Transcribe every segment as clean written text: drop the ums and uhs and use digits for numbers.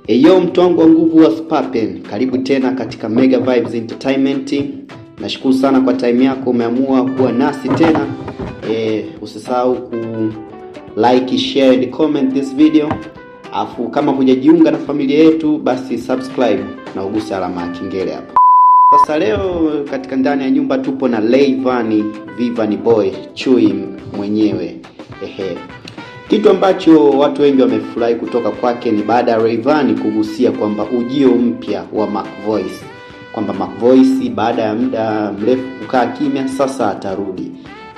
Eyo mtu wangu wa nguvu wa Spapen, karibu tena katika Mega Vibes Entertainment. Nashukuru sana kwa time yako, umeamua kuwa nasi tena. Usisahau ku like, share and comment this video. Afu kama hujajiunga na familia yetu, basi subscribe na uguse alama ya kengele hapo. Sasa leo katika ndani ya nyumba tupo na Rayvanny Vivani Boy Chui mwenyewe. Kitu ambacho watu wengi wamefurahi kutoka kwake ni baada ya Rayvanny kugusia kwamba ujio mpya wa Mac Voice, kwamba Mac Voice baada ya muda mrefu kukaa kimya sasa atarudi.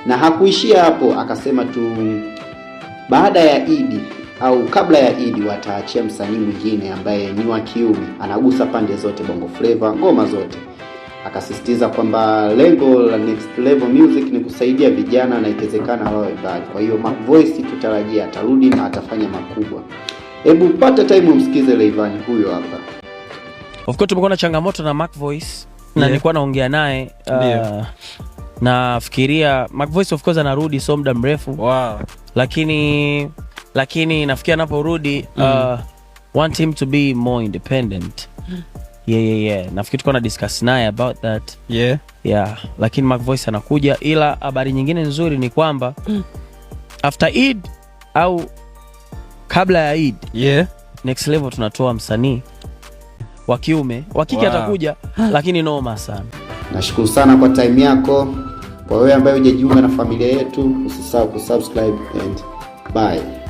Na hakuishia hapo, akasema tu baada ya Eid au kabla ya Eid wataachia msanii mwingine ambaye ni wa kiume, anagusa pande zote, bongo flavor, ngoma zote. Akasisitiza kwamba lengo la Next Level Music ni kusaidia vijana na ikiwezekana wawe mbali. Kwa hiyo Mac Voice tutarajia atarudi na atafanya makubwa. Hebu pata time umsikize Rayvanny huyo hapa. Of course tumekuwa na changamoto na Mac Voice na nilikuwa naongea naye na fikiria Mac Voice of course anarudi so muda mrefu. Wow. Lakini nafikia anaporudi want him to be more independent. Yeah. Nafikiri tuko na discuss naye about that. Yeah. Lakini Mac Voice anakuja, ila habari nyingine nzuri ni kwamba after Eid au kabla ya Eid, Next Level tunatoa msanii wa kiume, wa kike atakuja, lakini noma sana. Nashukuru sana kwa time yako. Kwa wewe ambaye hujajiunga na familia yetu, usisahau kusubscribe and bye.